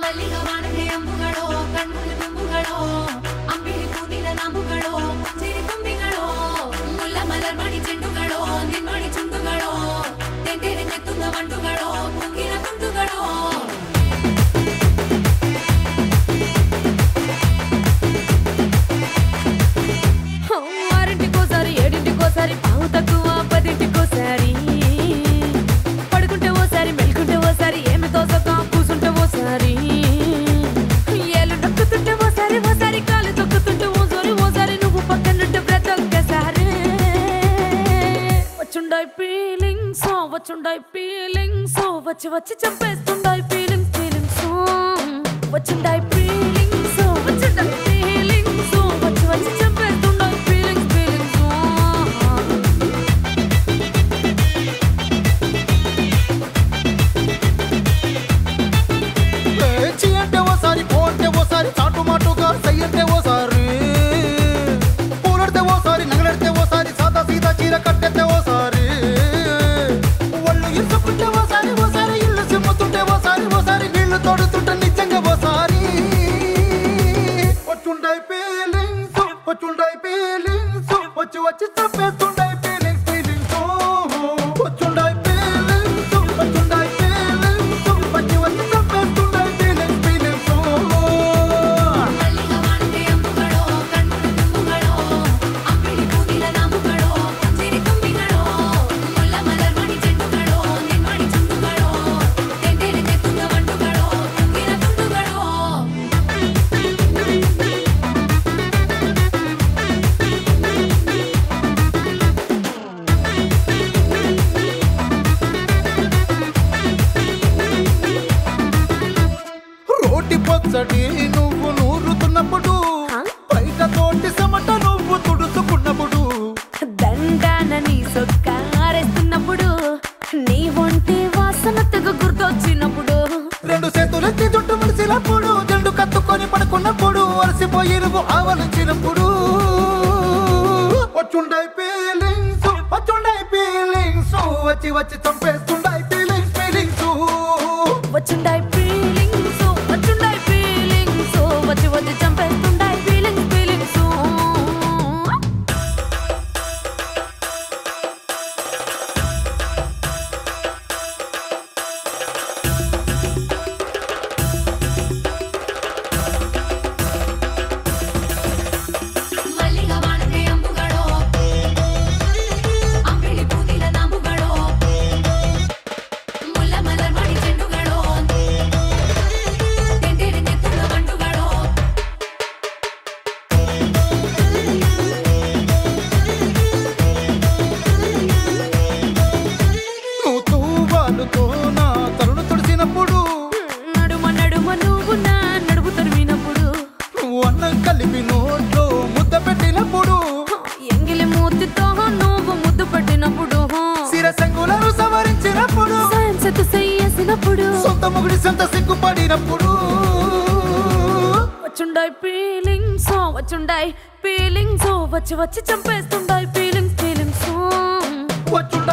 ಮಲ್ಲಿಗ ವಾಣಕ್ಕೆ ಅಂಬುಗಳೋ ಕಣ್ಣುಗಳ ತುಂಬುಗಳೋ ಅಂಬಿಳಿ ಕೂದಿನ ನಾಂಬುಗಳೋ ಮುಂಜಿರಿ ತುಂಬಿಗಳೋ ಮುಲ್ಲ ಮಲರ್ ಮಣಿ ಚೆಂಡುಗಳೋ ನಿನ್ಮಣಿ ಚುಂಡುಗಳೋ ತೆಂಟೆರೆ ತೆತ್ತುಂಗ ಮಂಟುಗಳೋ ಮುಂಗಿನ ತುಂಡುಗಳೋ ఆరింటికోసారి ఏడింటికోసారి పావు తక్కువ పదింటికోసారి పడుకుంటే ఓసారి మెలుకుంటే ఓసారి ఏమి తోసక కూసుంటే ఓసారి ఏలు నొక్కుతుంటే ఓసారి ఓసారి కాలు తొక్కుతుంటే ఓసారి నువ్వు పక్కనుంటే బ్రతొక్కసారి వచ్చుండాయి ఫీలింగ్స్ వచ్చి వచ్చి చంపేస్తుండాయి ఫీలింగ్స్ వచ్చుండాయి ఫీలింగ్స్ వచ్చి వచ్చి చంపేస్తుండాయి చాటుమాటుగా సయ్యంటే ఓసారి పూలడితే ఓసారి నగలడితే ఓసారి సాదా సీదా చీర కట్టెతే ఓసారి ఒళ్ళు ఇరుసుకుంటే ఓసారి ఇల్లు సిమ్ముతుంటే ఓసారి నీళ్లు తోడుతుంటే నిజంగా ఓసారి వచ్చుండాయి ఫీలింగ్స్ వచ్చి వచ్చి చంపేస్తుండాయి ఫీలింగ్స్ వచ్చుండాయి ఫీలింగ్స్ వచ్చి వచ్చి చంపేస్తుండాయి ఫీలింగ్స్ పొచ్చటి నువ్వు నూరుతున్నప్పుడు బయట తోటి సమట నువ్వు తుడుచుకున్నప్పుడు దండానని సొక్కారేస్తున్నప్పుడు నీ ఒంటి వాసన తెగ గుర్తొచ్చినప్పుడు రెండు చేతులెత్తి జుట్టు ముడిసినప్పుడు జండు కత్తుకొని పడుకున్నప్పుడు అలసిపోయి నువ్వు ఆవలించినప్పుడు వచ్చుండాయి ఫీలింగ్స్ వచ్చి వచ్చి చంపేస్తుండాయి ఫీలింగ్స్ వచ్చుండాయి ఫీలింగ్స్ వచ్చి వచ్చి చంపేస్తుండాయి ఫీలింగ్స్ మల్లిగ వాణకే అంబుಗಳೋ అంబిಳಿ ಕೂದಿನ ನಾಂಬುಗಳೋ ಮುಲ್ಲ ಮಲರ್ ಮಣಿ ಚೆಂಡುಗಳೋ ತೆಂಟೆರೆ ತೆತ್ತುಂಗ ಮಂಟುಗಳೋ నువ్వు తూవాలుతో నా తరుణ తుడిసినప్పుడు నడుమ నువ్వు నా నడుపు తరిమినప్పుడు నువ్వు అన్నం కలిపి నోట్లో ముద్ద పెట్టినప్పుడు ఎంగిలి మూతితో నువ్వు ముద్దు పెట్టినప్పుడు శిరసంగులను సవరించినప్పుడు సైన్సెత్తు చెయ్యేసినప్పుడు సొంత ముగుడి సొంత సిగ్గుపడినప్పుడు వచ్చుండాయి ఫీలింగ్స్ వచ్చి వచ్చి చంపేస్తుండాయి ఫీలింగ్స్ వచ్చుండ